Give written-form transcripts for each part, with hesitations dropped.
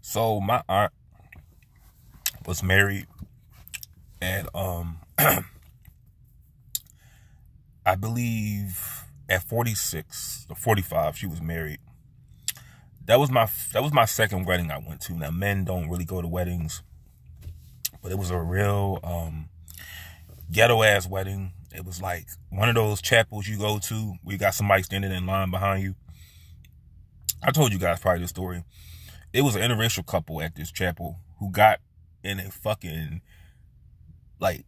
So my aunt was married, and I believe at 46 or 45 she was married. That was my second wedding I went to. Now, men don't really go to weddings, but it was a real ghetto ass wedding. It was like one of those chapels you go to where you got somebody standing in line behind you. I told you guys probably the story. It was an interracial couple at this chapel who got in a fucking, like,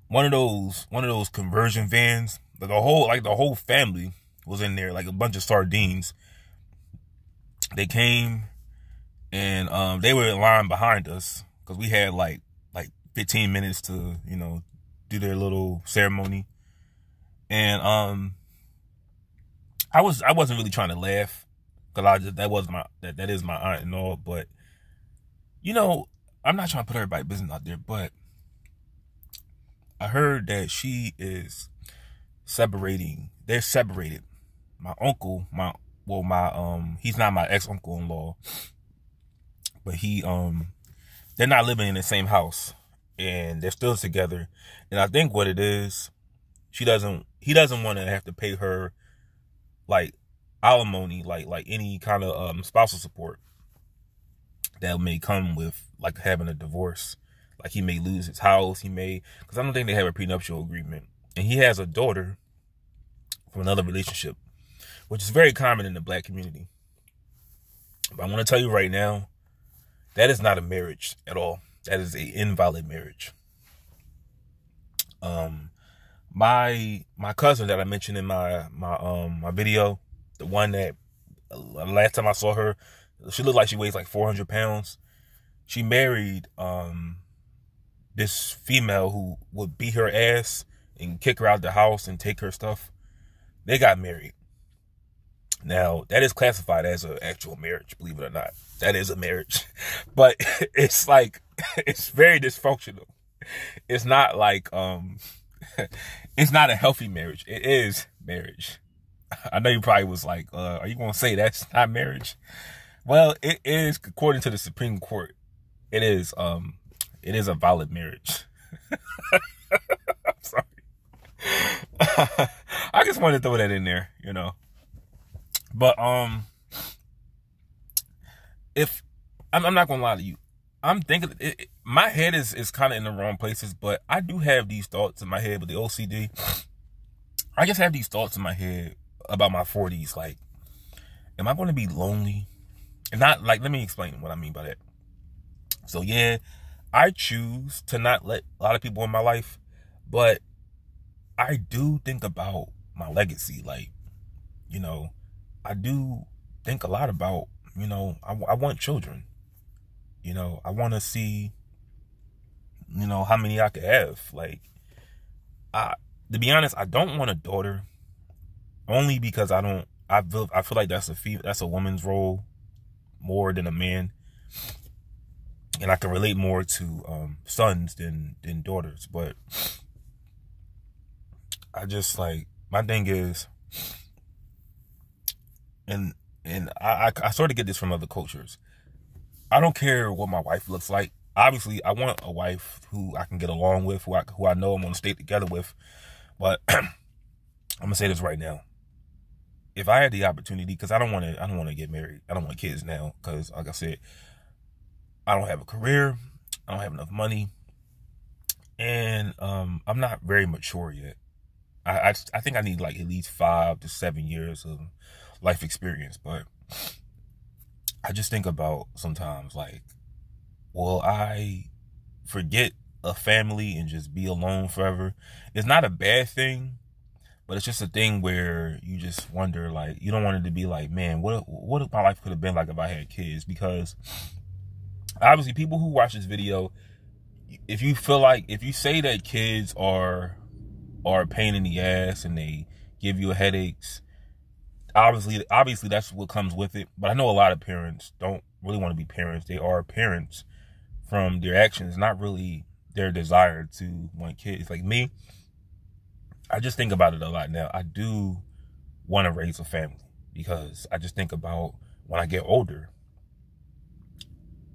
one of those conversion vans. The whole family was in there, like a bunch of sardines. They came and they were in line behind us because we had like 15 minutes to do their little ceremony. And I wasn't really trying to laugh because that is my aunt and all, but I'm not trying to put everybody's business out there, but I heard that she is separating. They're separated. My uncle, he's not my ex-uncle-in-law, but they're not living in the same house, and they're still together. And I think what it is, he doesn't want to have to pay her like alimony, like any kind of spousal support that may come with like having a divorce. Like he may lose his house, because I don't think they have a prenuptial agreement. And he has a daughter from another relationship, which is very common in the black community. But I want to tell you right now, that is not a marriage at all. That is an invalid marriage. My cousin that I mentioned in my video, the one that last time I saw her, she looked like she weighs like 400 pounds. She married this female who would beat her ass and kick her out the house and take her stuff. They got married. Now, that is classified as an actual marriage, believe it or not. That is a marriage. But it's like, it's very dysfunctional. It's not like, it's not a healthy marriage. It is marriage. I know you probably was like, are you going to say that's not marriage? Well, it is, according to the Supreme Court, it is a valid marriage. I'm sorry. I just wanted to throw that in there, But if I'm not gonna lie to you, I'm thinking my head is kind of in the wrong places, but I do have these thoughts in my head with the OCD. I just have these thoughts in my head about my 40s. Like, am I going to be lonely? And not like, let me explain what I mean by that. So yeah, I choose to not let a lot of people in my life, but I do think about my legacy. Like, I do think a lot about, I want children. I want to see, how many I could have. Like, to be honest, I don't want a daughter, only because I feel like that's a woman's role more than a man. And I can relate more to sons than daughters. But I just, like, my thing is, and I sort of get this from other cultures. I don't care what my wife looks like. Obviously, I want a wife who I can get along with, who I know I'm going to stay together with. But I'm going to say this right now. If I had the opportunity, because I don't want to get married. I don't want kids now because, like I said, I don't have a career. I don't have enough money. And I'm not very mature yet. I think I need like at least 5 to 7 years of life experience. But I just think about sometimes, like, will I forget a family and just be alone forever? It's not a bad thing, but it's just a thing where you just wonder, like, you don't want it to be like, man, what if my life could have been like if I had kids? Because obviously people who watch this video, if you say that kids are a pain in the ass and they give you headaches, obviously that's what comes with it. But I know a lot of parents don't really want to be parents. They are parents from their actions, not really their desire to want kids. Like me, I just think about it a lot now. I do want to raise a family because I just think about when I get older,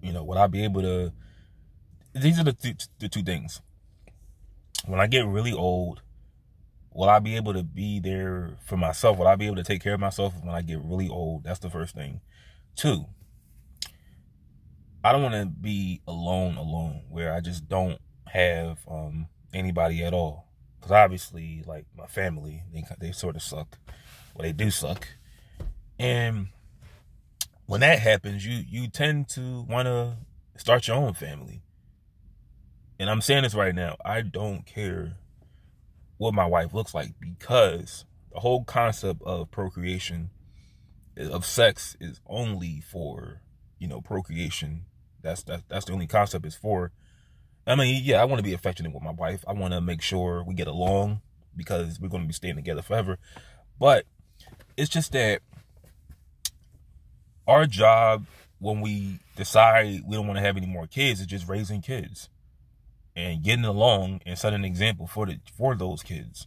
You know, will I be able to, these are the two things. When I get really old, will I be able to be there for myself? Will I be able to take care of myself when I get really old? That's the first thing. Two, I don't want to be alone, where I just don't have anybody at all. Because obviously, like, my family, they sort of suck. Well, they do suck. And when that happens, you tend to want to start your own family. And I'm saying this right now, I don't care what my wife looks like, because the whole concept of procreation, of sex, is only for, you know, procreation. That's the only concept it's for. I mean, yeah, I want to be affectionate with my wife. I want to make sure we get along, because we're going to be staying together forever. But it's just that our job, when we decide we don't want to have any more kids, is just raising kids and getting along and setting an example for those kids.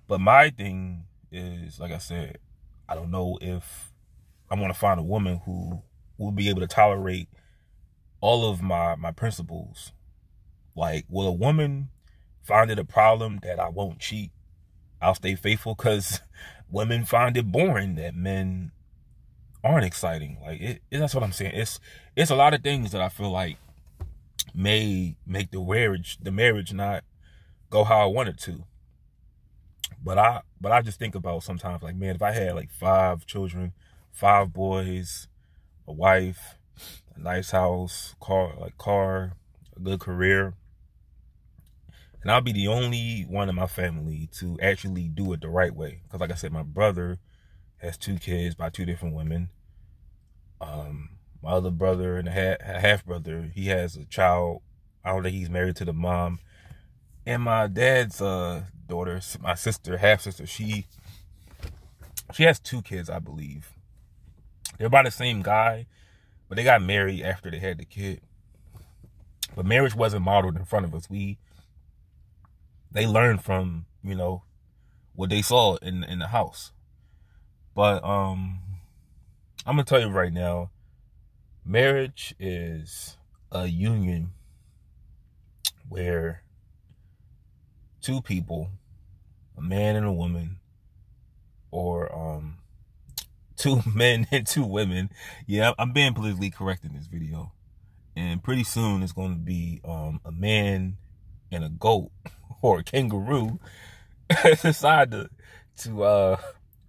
But my thing is, like I said, I don't know if I want to find a woman who will be able to tolerate all of my principles. Like, will a woman find it a problem that I won't cheat? I'll stay faithful? Because women find it boring that men aren't exciting. Like, that's what I'm saying. It's a lot of things that I feel like may make the marriage not go how I want it to. But I just think about sometimes, like, man, if I had like 5 children, 5 boys, a wife, a nice house, car, a good career, and I'll be the only one in my family to actually do it the right way. Because, like I said, my brother has 2 kids by 2 different women. My other brother and a half brother, he has a child. I don't think he's married to the mom. And my dad's daughter, my sister, half sister, she has 2 kids, I believe. They're by the same guy, but they got married after they had the kid. But marriage wasn't modeled in front of us. They learned from, you know, what they saw in the house. But I'm gonna tell you right now, marriage is a union where 2 people, a man and a woman, or 2 men and 2 women. Yeah, I'm being politically correct in this video. And pretty soon it's going to be a man and a goat or a kangaroo decide to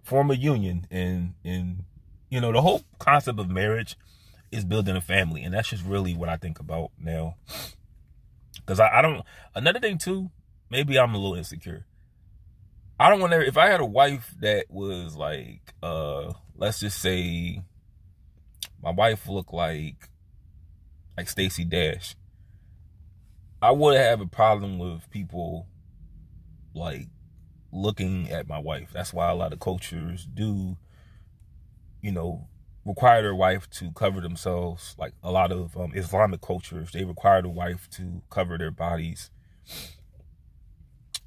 form a union. And you know, the whole concept of marriage is building a family. And that's just really what I think about now. Because I don't, another thing too, maybe I'm a little insecure. I don't want to, if I had a wife that was like, let's just say my wife looked like Stacey Dash, I would have a problem with people like looking at my wife. That's why a lot of cultures do, you know, require their wife to cover themselves. Like a lot of Islamic cultures, they require the wife to cover their bodies.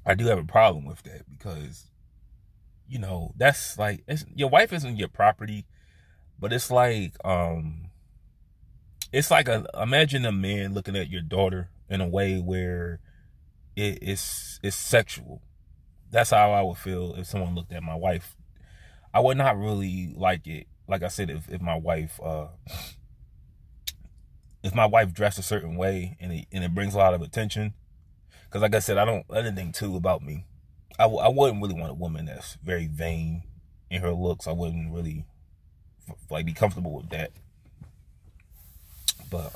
I do have a problem with that because, you know, that's like, your wife isn't your property, but it's like imagine a man looking at your daughter in a way where it's sexual. That's how I would feel if someone looked at my wife. I would not really like it. Like I said, if my wife dressed a certain way and it brings a lot of attention. Because like I said, another thing too about me, I wouldn't really want a woman that's very vain in her looks. I wouldn't really like be comfortable with that. But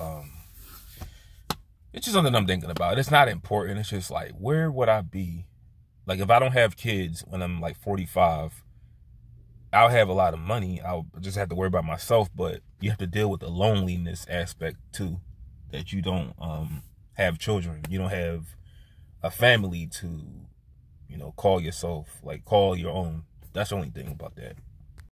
it's just something I'm thinking about. It's not important. It's just like, where would I be? Like, if I don't have kids when I'm like 45, I'll have a lot of money. I'll just have to worry about myself. But you have to deal with the loneliness aspect too, that you don't have children. You don't have a family to, you know, call yourself, like call your own. That's the only thing about that.